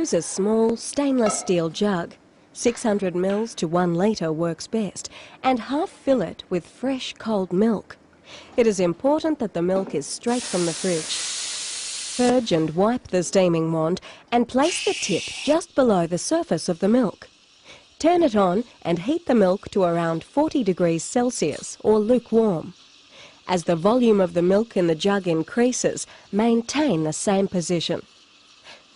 Choose a small stainless steel jug. 600 ml to 1 litre works best, and half fill it with fresh cold milk. It is important that the milk is straight from the fridge. Purge and wipe the steaming wand and place the tip just below the surface of the milk. Turn it on and heat the milk to around 40 degrees Celsius or lukewarm. As the volume of the milk in the jug increases, maintain the same position.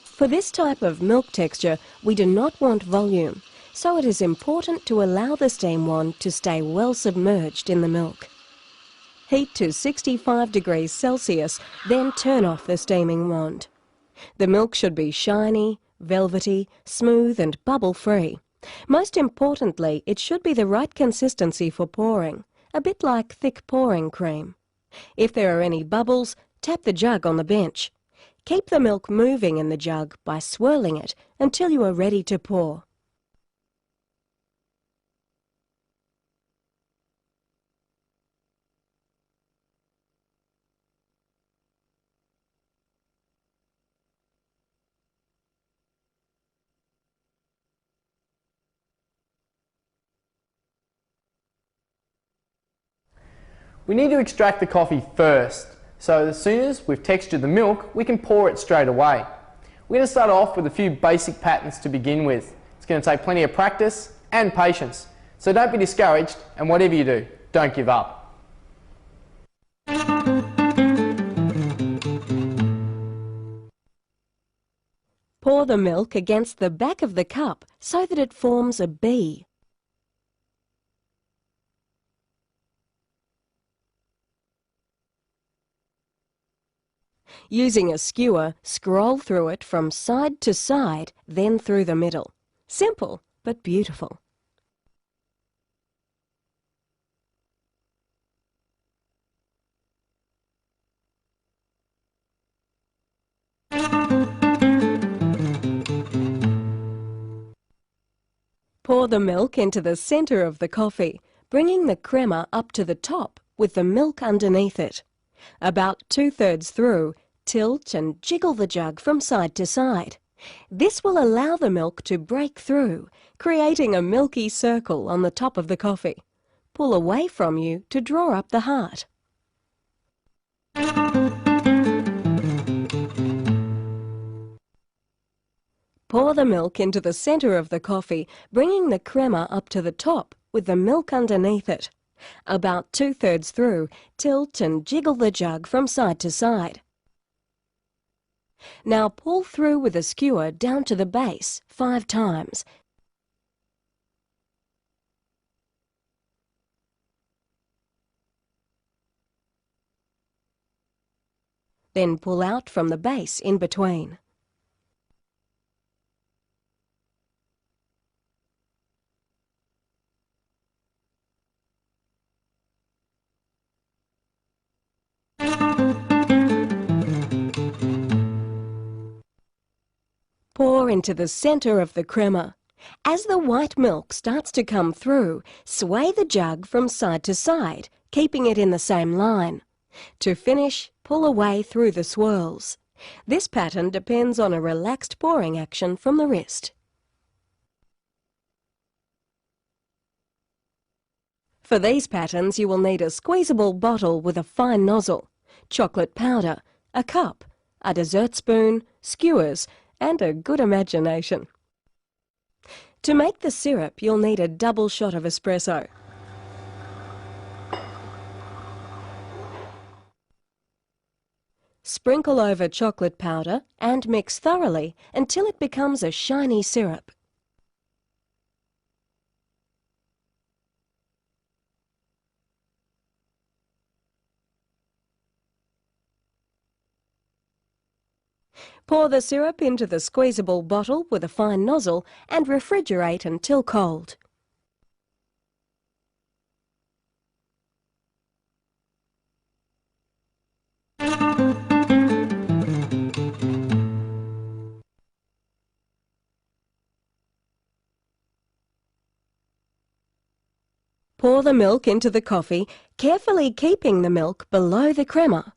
For this type of milk texture, we do not want volume, so it is important to allow the steam wand to stay well submerged in the milk. Heat to 65 degrees Celsius, then turn off the steaming wand. The milk should be shiny, velvety, smooth and bubble-free. Most importantly, it should be the right consistency for pouring, a bit like thick pouring cream. If there are any bubbles, tap the jug on the bench. Keep the milk moving in the jug by swirling it until you are ready to pour. We need to extract the coffee first, so as soon as we've textured the milk, we can pour it straight away. We're going to start off with a few basic patterns to begin with. It's going to take plenty of practice and patience, so don't be discouraged, and whatever you do, don't give up. Pour the milk against the back of the cup so that it forms a B. Using a skewer, scroll through it from side to side, then through the middle. Simple, but beautiful. Pour the milk into the centre of the coffee, bringing the crema up to the top with the milk underneath it. About 2/3 through, tilt and jiggle the jug from side to side. This will allow the milk to break through, creating a milky circle on the top of the coffee. Pull away from you to draw up the heart. Pour the milk into the centre of the coffee, bringing the crema up to the top with the milk underneath it. About 2/3 through, tilt and jiggle the jug from side to side. Now pull through with a skewer down to the base 5 times. Then pull out from the base in between. Pour into the centre of the crema. As the white milk starts to come through, sway the jug from side to side, keeping it in the same line. To finish, pull away through the swirls. This pattern depends on a relaxed pouring action from the wrist. For these patterns, you will need a squeezable bottle with a fine nozzle, chocolate powder, a cup, a dessert spoon, skewers, and a good imagination. To make the syrup, you'll need a double shot of espresso. Sprinkle over chocolate powder and mix thoroughly until it becomes a shiny syrup. Pour the syrup into the squeezable bottle with a fine nozzle and refrigerate until cold. Pour the milk into the coffee, carefully keeping the milk below the crema.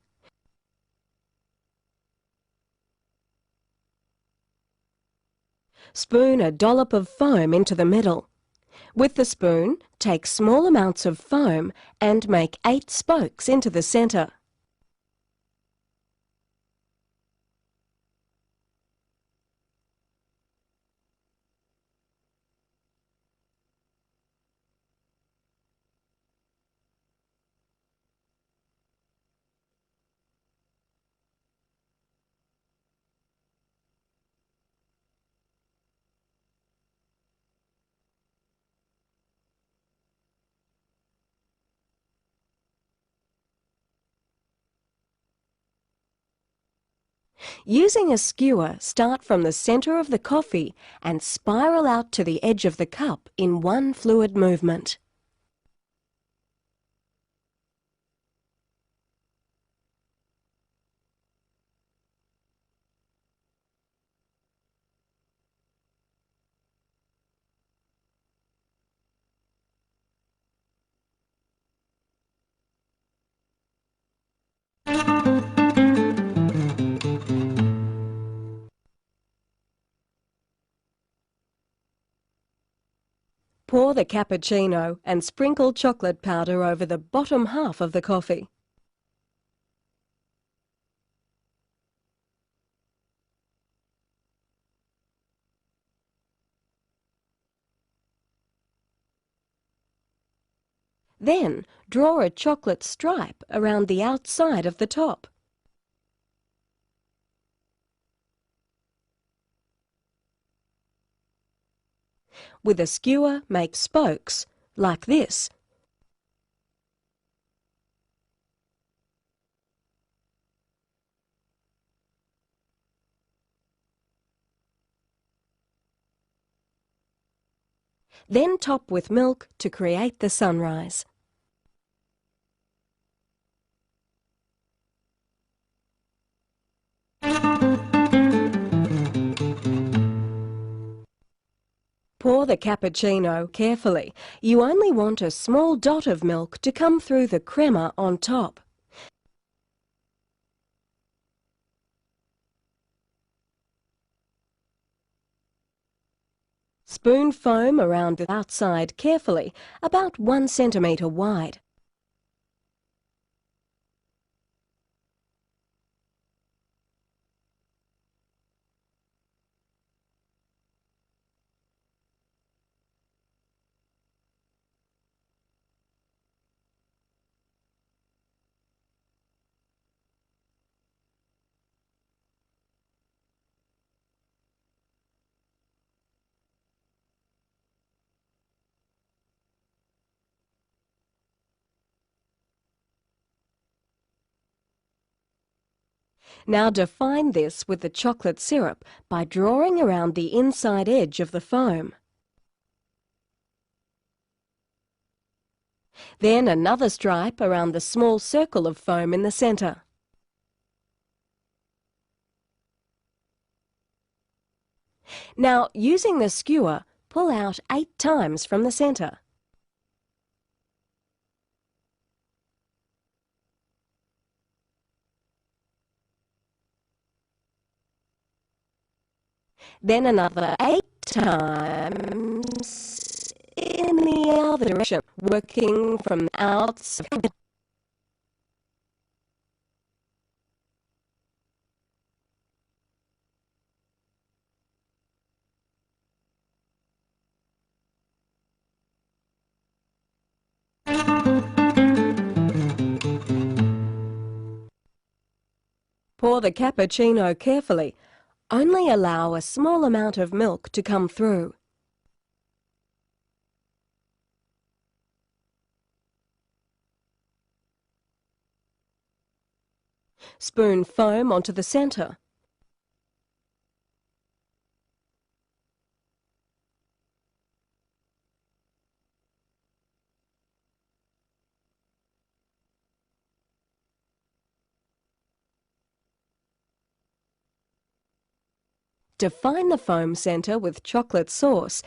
Spoon a dollop of foam into the middle. With the spoon, take small amounts of foam and make 8 spokes into the centre. Using a skewer, start from the centre of the coffee and spiral out to the edge of the cup in one fluid movement. Pour the cappuccino and sprinkle chocolate powder over the bottom half of the coffee. Then draw a chocolate stripe around the outside of the top. With a skewer, make spokes, like this. Then top with milk to create the sunrise. Pour the cappuccino carefully. You only want a small dot of milk to come through the crema on top. Spoon foam around the outside carefully, about 1 centimetre wide. Now define this with the chocolate syrup by drawing around the inside edge of the foam. Then another stripe around the small circle of foam in the centre. Now, using the skewer, pull out 8 times from the centre. Then another 8 times in the other direction, working from the outside. Pour the cappuccino carefully. Only allow a small amount of milk to come through. Spoon foam onto the centre. Define the foam centre with chocolate sauce.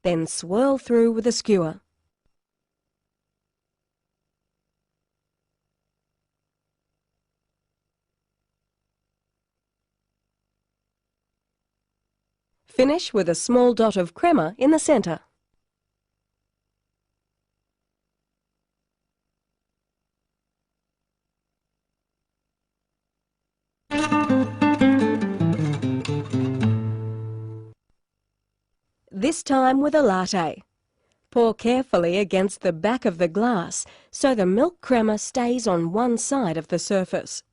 Then swirl through with a skewer. Finish with a small dot of crema in the centre. This time with a latte. Pour carefully against the back of the glass so the milk crema stays on one side of the surface.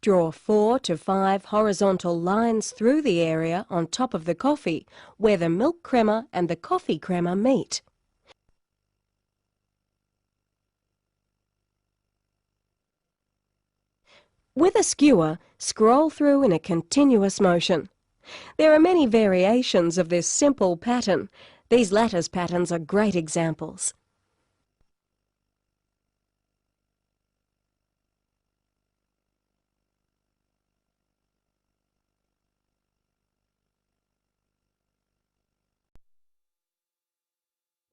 Draw 4 to 5 horizontal lines through the area on top of the coffee where the milk crema and the coffee crema meet. With a skewer, scroll through in a continuous motion. There are many variations of this simple pattern. These lattice patterns are great examples.